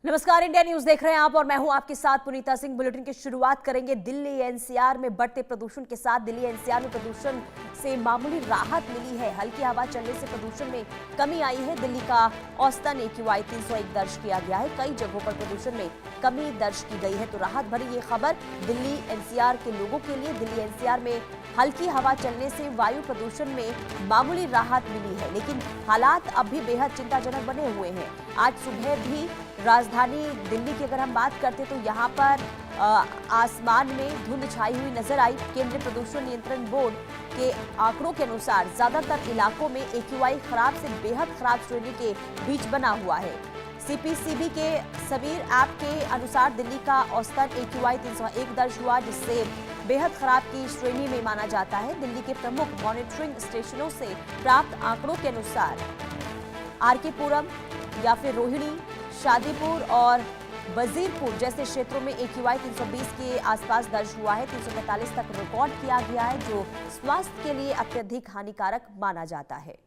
नमस्कार, India news देख रहे हैं आप और मैं हूं आपके साथ पुनीता सिंह। बुलेटिन की शुरुआत करेंगे दिल्ली एनसीआर में बढ़ते प्रदूषण के साथ। दिल्ली एनसीआर में प्रदूषण से मामूली राहत मिली है। हल्की हवा चलने से प्रदूषण में कमी आई है। दिल्ली का औसतन AQI 301 दर्ज किया गया है। कई जगहों पर प्रदूषण में कमी दर्ज की गई है। तो राहत भरी ये खबर दिल्ली एनसीआर के लोगों के लिए। दिल्ली एनसीआर में हल्की हवा चलने से वायु प्रदूषण में मामूली राहत मिली है, लेकिन हालात अब भी बेहद चिंताजनक बने हुए हैं। आज सुबह भी राजधानी दिल्ली की अगर हम बात करते तो यहाँ पर आसमान में धुंध छाई हुई नजर आई। केंद्रीय प्रदूषण नियंत्रण बोर्ड के आंकड़ों के अनुसार ज्यादातर इलाकों में AQI खराब से बेहद खराब श्रेणी के बीच बना हुआ है। CPCB के समीर ऐप के अनुसार दिल्ली का औसतन AQI 301 दर्ज हुआ, जिससे बेहद खराब की श्रेणी में माना जाता है। दिल्ली के प्रमुख मॉनिटरिंग स्टेशनों से प्राप्त आंकड़ों के अनुसार RK पुरम या फिर रोहिणी, शादीपुर और वजीरपुर जैसे क्षेत्रों में AQI 320 के आसपास दर्ज हुआ है। 345 तक रिकॉर्ड किया गया है, जो स्वास्थ्य के लिए अत्यधिक हानिकारक माना जाता है।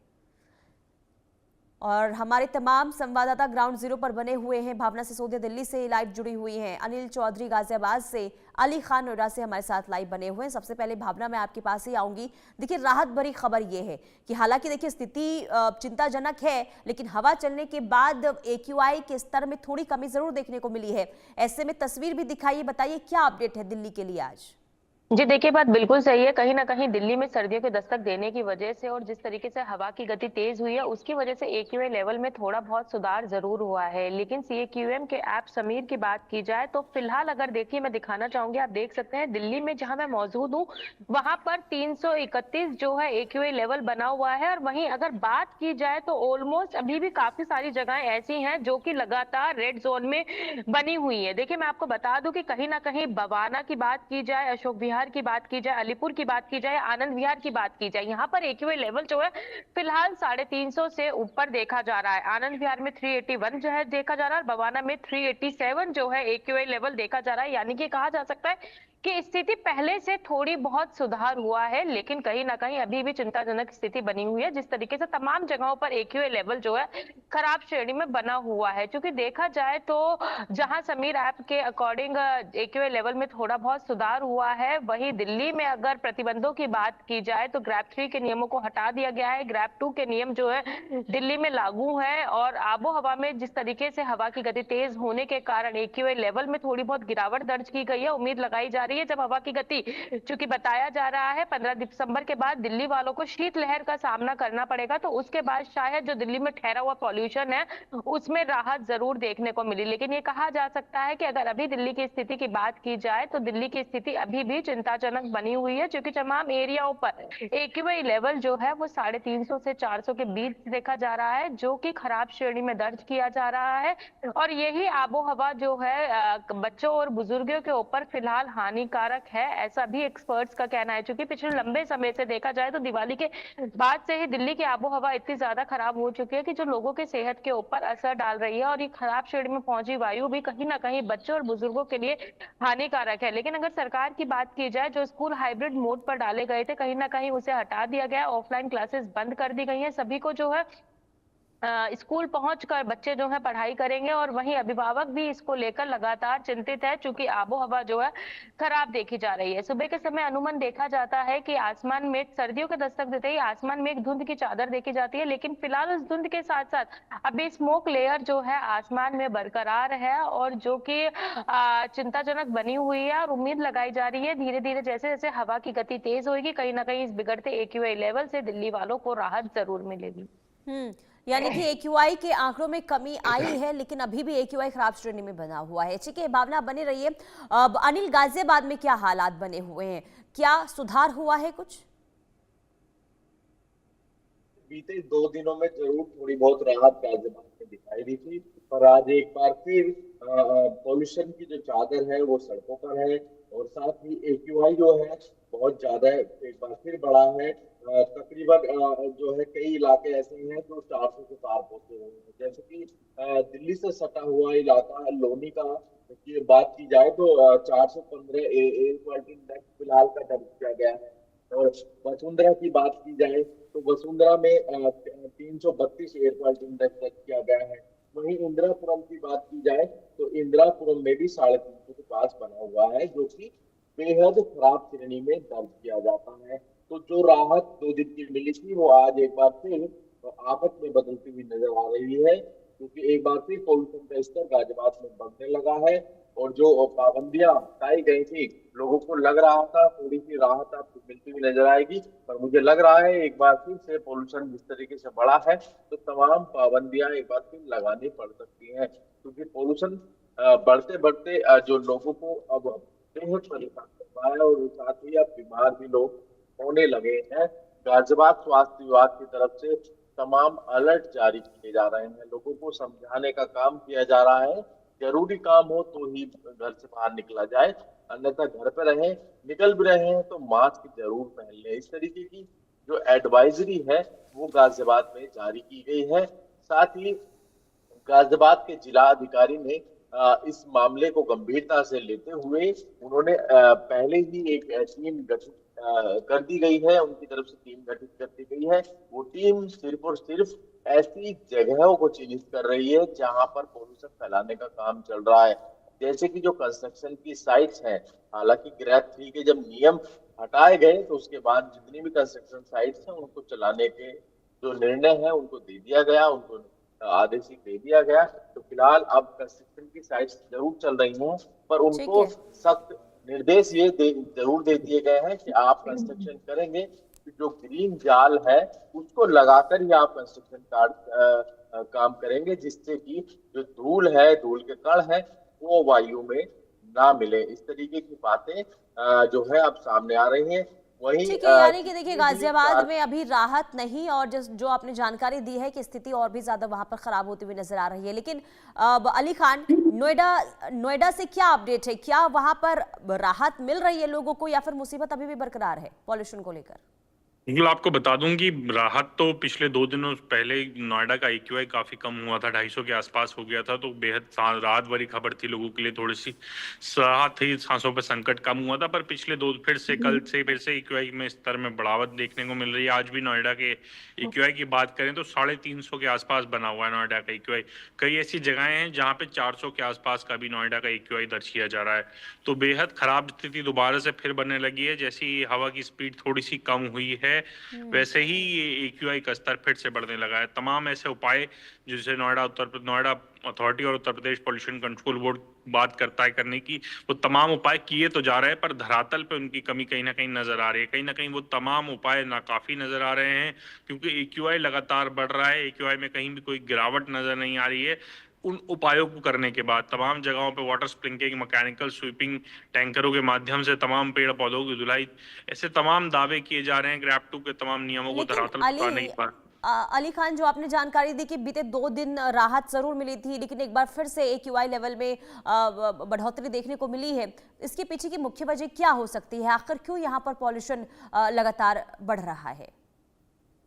और हमारे तमाम संवाददाता ग्राउंड जीरो पर बने हुए हैं। भावना सिसोदिया दिल्ली से लाइव जुड़ी हुई हैं। अनिल चौधरी गाजियाबाद से, अली खान नोएडा से हमारे साथ लाइव बने हुए हैं। सबसे पहले भावना, मैं आपके पास ही आऊंगी। देखिए, राहत भरी खबर ये है कि हालांकि देखिए स्थिति चिंताजनक है, लेकिन हवा चलने के बाद AQI के स्तर में थोड़ी कमी जरूर देखने को मिली है। ऐसे में तस्वीर भी दिखाइए, बताइए क्या अपडेट है दिल्ली के लिए आज। जी देखिए, बात बिल्कुल सही है। कहीं ना कहीं दिल्ली में सर्दियों के दस्तक देने की वजह से और जिस तरीके से हवा की गति तेज हुई है, उसकी वजह से AQI लेवल में थोड़ा बहुत सुधार जरूर हुआ है। लेकिन CAQM के ऐप समीर की बात की जाए तो फिलहाल अगर देखिए, मैं दिखाना चाहूंगी, आप देख सकते हैं दिल्ली में जहां मैं मौजूद हूँ वहां पर 331 जो है AQI लेवल बना हुआ है। और वहीं अगर बात की जाए तो ऑलमोस्ट अभी भी काफी सारी जगहें ऐसी हैं जो कि लगातार रेड जोन में बनी हुई है। देखिए, मैं आपको बता दूं कि कहीं ना कहीं बवाना की बात की जाए, अशोक विहार की बात की जाए, अलीपुर की बात की जाए, आनंद विहार की बात की जाए, यहाँ पर AQI लेवल जो है फिलहाल 350 से ऊपर देखा जा रहा है। आनंद विहार में 381 जो है देखा जा रहा है और बवाना में 387 जो है AQI लेवल देखा जा रहा है। यानी कि कहा जा सकता है कि स्थिति पहले से थोड़ी बहुत सुधार हुआ है, लेकिन कहीं ना कहीं अभी भी चिंताजनक स्थिति बनी हुई है। जिस तरीके से तमाम जगहों पर AQI लेवल जो है खराब श्रेणी में बना हुआ है। क्योंकि देखा जाए तो जहां समीर ऐप के अकॉर्डिंग AQI लेवल में थोड़ा बहुत सुधार हुआ है, वहीं दिल्ली में अगर प्रतिबंधों की बात की जाए तो ग्रैप 3 के नियमों को हटा दिया गया है। ग्रैप 2 के नियम जो है दिल्ली में लागू है। और आबो हवा में जिस तरीके से हवा की गति तेज होने के कारण AQI लेवल में थोड़ी बहुत गिरावट दर्ज की गई है। उम्मीद लगाई जा रही है जब हवा की गति, चूंकि बताया जा रहा है 15 दिसंबर के बाद दिल्ली वालों को शीतलहर का सामना करना पड़ेगा, तो उसके बाद शायद जो दिल्ली में ठहरा हुआ पॉल्यूशन है उसमें राहत जरूर देखने को मिली। लेकिन ये कहा जा सकता है कि अगर अभी दिल्ली की स्थिति की बात की जाए तो दिल्ली की स्थिति अभी भी चिंताजनक बनी हुई है, क्योंकि तमाम एरियाओं पर AQI लेवल जो है वो 350 से 400 के बीच देखा जा रहा है, जो कि खराब श्रेणी में दर्ज किया जा रहा है। और यही आबो हवा जो है बच्चों और बुजुर्गों के ऊपर फिलहाल हानिकारक है, ऐसा भी एक्सपर्ट्स का कहना है। क्योंकि पिछले लंबे समय से देखा जाए तो दिवाली के बाद से ही दिल्ली की आबो हवा इतनी ज्यादा खराब हो चुकी है कि जो लोगों के सेहत के ऊपर असर डाल रही है। और ये खराब श्रेणी में पहुंची वायु भी कहीं ना कहीं बच्चों और बुजुर्गों के लिए हानिकारक है। लेकिन अगर सरकार की बात की जाए, जो स्कूल हाइब्रिड मोड पर डाले गए थे, कहीं ना कहीं उसे हटा दिया गया। ऑफलाइन क्लासेस बंद कर दी गई हैं। सभी को जो है स्कूल पहुंचकर बच्चे जो है पढ़ाई करेंगे। और वहीं अभिभावक भी इसको लेकर लगातार चिंतित है, चूंकि आबो हवा जो है खराब देखी जा रही है। सुबह के समय अनुमान देखा जाता है कि आसमान में सर्दियों के दस्तक देते ही आसमान में एक धुंध की चादर देखी जाती है, लेकिन फिलहाल उस धुंध के साथ साथ अभी स्मोक लेयर जो है आसमान में बरकरार है, और जो कि चिंताजनक बनी हुई है। और उम्मीद लगाई जा रही है धीरे धीरे जैसे जैसे हवा की गति तेज होगी, कहीं ना कहीं इस बिगड़ते AQI लेवल से दिल्ली वालों को राहत जरूर मिलेगी। यानी कि AQI के आंकड़ों में कमी आई है, लेकिन अभी भी AQI खराब श्रेणी में बना हुआ है। ठीक है, भावना बनी रहिए। अब अनिल, गाजियाबाद में क्या हालात बने हुए हैं? क्या सुधार हुआ है कुछ? बीते 2 दिनों में जरूर थोड़ी बहुत राहत गाजियाबाद में दिखाई दी थी, पर आज एक बार फिर पॉल्यूशन की जो चादर है वो सड़कों पर है। और साथ ही AQI जो है बहुत ज्यादा एक बार फिर बढ़ा है। तकरीबन जो है कई इलाके ऐसे हैं जो 400 से पार पहुंचे हुए हैं। जैसे कि दिल्ली से सटा हुआ इलाका लोनी का की बात की जाए तो 415 एयर क्वालिटी इंडेक्स फिलहाल का दर्ज किया गया है। और वसुंधरा की बात की जाए तो वसुंधरा में 332 एयर क्वालिटी इंडेक्स दर्ज किया गया है। वहीं इंदिरापुरम की बात की जाए तो इंदिरापुरम में भी 350 के पास बना हुआ है, जो कि बेहद खराब श्रेणी में दर्ज किया जाता है। तो जो राहत 2 दिन की मिली थी वो आज एक बार फिर आफत में बदलती हुई नजर आ रही है, क्योंकि एक बार फिर पॉल्यूशन का स्तर गाजियाबाद में बढ़ने लगा है। और जो पाबंदियां हटाई गई थी, लोगों को लग रहा था थोड़ी सी राहत आपको मिलती हुई नजर आएगी, पर मुझे लग रहा है एक बार फिर से पॉल्यूशन जिस तरीके से बढ़ा है तो तमाम पाबंदियां एक बार फिर लगानी पड़ सकती हैं, क्योंकि पॉल्यूशन बढ़ते बढ़ते जो लोगों को अब बेहद परेशान कर रहा है, और साथ ही अब बीमार भी लोग होने लगे हैं। गाजियाबाद स्वास्थ्य विभाग की तरफ से तमाम अलर्ट जारी किए जा रहे हैं, लोगों को समझाने का काम किया जा रहा है, जरूरी काम हो तो ही घर से बाहर निकला जाए, अन्यथा घर पे रहें, निकल भी रहे हैं तो मास्क जरूर पहन लें। इस तरीके की जो एडवाइजरी है वो गाजियाबाद में जारी की गई है। साथ ही गाजियाबाद के जिला अधिकारी ने इस मामले को गंभीरता से लेते हुए उन्होंने पहले ही एक टीम गठित कर दी गई है, उनकी तरफ से टीम गठित कर दी गई है। वो टीम सिर्फ और सिर्फ ऐसी जगहों को चिन्हित कर रही है जहां पर पॉल्यूशन फैलाने का काम चल रहा है, जैसे कि जो कंस्ट्रक्शन की साइट्स हैं। हालांकि ग्रेड 3 के जब नियम हटाए गए तो उसके बाद जितनी भी कंस्ट्रक्शन साइट्स हैं उनको चलाने के जो निर्णय है उनको दे दिया गया, उनको आदेशित दे दिया गया। तो फिलहाल अब कंस्ट्रक्शन की साइट्स जरूर चल रही हैं, पर ठीक उनको है। सख्त निर्देश जरूर दे दिए गए हैं कि आप कंस्ट्रक्शन करेंगे तो जो ग्रीन जाल है उसको लगाकर ही आप कंस्ट्रक्शन काम करेंगे, जिससे कि जो धूल है, धूल के कण है, वो वायु में ना मिले। इस तरीके की बातें जो है अब सामने आ रही हैं। वहीं ठीक है, यानी कि देखिए जितनी भी गाजियाबाद में अभी राहत नहीं, और जो आपने जानकारी दी है कि स्थिति और भी ज्यादा वहां पर खराब होती हुई नजर आ रही है। लेकिन अब अली खान, नोएडा से क्या अपडेट है? क्या वहां पर राहत मिल रही है लोगों को, या फिर मुसीबत अभी भी बरकरार है पॉल्यूशन को लेकर? बिल्कुल, आपको बता दूं कि राहत तो पिछले 2 दिनों पहले नोएडा का AQI काफी कम हुआ था, 250 के आसपास हो गया था, तो बेहद राहत भरी खबर थी लोगों के लिए, थोड़ी सी राहत थी, सांसों पे संकट कम हुआ था। पर पिछले कल से फिर से AQI में स्तर में बढ़ावट देखने को मिल रही है। आज भी नोएडा के AQI की बात करें तो 350 के आसपास बना हुआ है नोएडा का AQI। कई ऐसी जगहें हैं जहाँ पे 400 के आसपास का भी नोएडा का AQI दर्ज किया जा रहा है। तो बेहद खराब स्थिति दोबारा से फिर बनने लगी है। जैसी हवा की स्पीड थोड़ी सी कम हुई है, वैसे ही ये AQI का स्तर फिर से बढ़ने लगा है। तमाम ऐसे उपाय जिसे नोएडा अथॉरिटी और Uttar Pradesh pollution control board बात करता है करने की, वो तमाम उपाय किए तो जा रहे हैं, पर धरातल पे उनकी कमी कहीं ना कहीं नजर आ रही है। कहीं ना कहीं वो तमाम उपाय नाकाफी नजर आ रहे हैं, क्योंकि AQI लगातार बढ़ रहा है, AQI में कहीं भी कोई गिरावट नजर नहीं आ रही है। उन उपायों को करने के बाद तमाम जगहों पे वाटर स्प्रिंकलिंग, मैकेनिकल स्वीपिंग, टैंकरों के माध्यम से तमाम पेड़ पौधों की धुलाई, ऐसे तमाम दावे किए जा रहे हैं। ग्रैप 2 के तमाम नियमों को लेकिन धरातल पर उतारने की बात। अली खान, जो आपने जानकारी दी कि बीते 2 दिन राहत जरूर मिली थी, लेकिन एक बार फिर से AQI लेवल में बढ़ोतरी देखने को मिली है, इसके पीछे की मुख्य वजह क्या हो सकती है? आखिर क्यों यहाँ पर पॉल्यूशन लगातार बढ़ रहा है?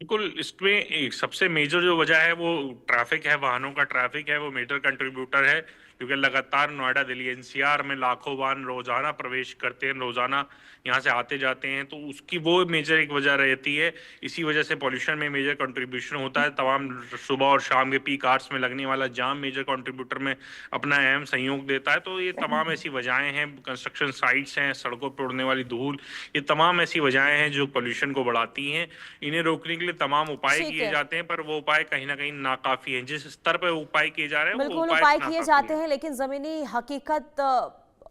बिल्कुल, इसमें एक सबसे मेजर जो वजह है वो ट्रैफिक है, वाहनों का ट्रैफिक है, वो मेजर कंट्रीब्यूटर है। क्योंकि लगातार नोएडा, दिल्ली NCR में लाखों वाहन रोजाना प्रवेश करते हैं, रोजाना यहाँ से आते जाते हैं, तो उसकी वो मेजर एक वजह रहती है। इसी वजह से पॉल्यूशन में मेजर कंट्रीब्यूशन होता है। तमाम सुबह और शाम के पीक आवर्स में लगने वाला जाम मेजर कंट्रीब्यूटर में अपना अहम सहयोग देता है। तो ये तमाम ऐसी वजहें हैं, कंस्ट्रक्शन साइट्स हैं, सड़कों पर उड़ने वाली धूल, ये तमाम ऐसी वजहें हैं जो पॉल्यूशन को बढ़ाती हैं। इन्हें रोकने के लिए तमाम उपाय ठीक किए है। जाते हैं, पर वो उपाय कहीं ना कहीं नाकाफी हैं। जिस स्तर पर उपाय किए जा रहे हैं वो बिल्कुल उपाय उपाय किए नाकाफी जाते हैं। हैं, लेकिन जमीनी हकीकत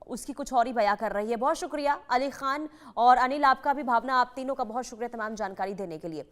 उसकी कुछ और ही बयां कर रही है। बहुत शुक्रिया अली खान और अनिल, आपका भी, भावना, आप तीनों का बहुत शुक्रिया तमाम जानकारी देने के लिए।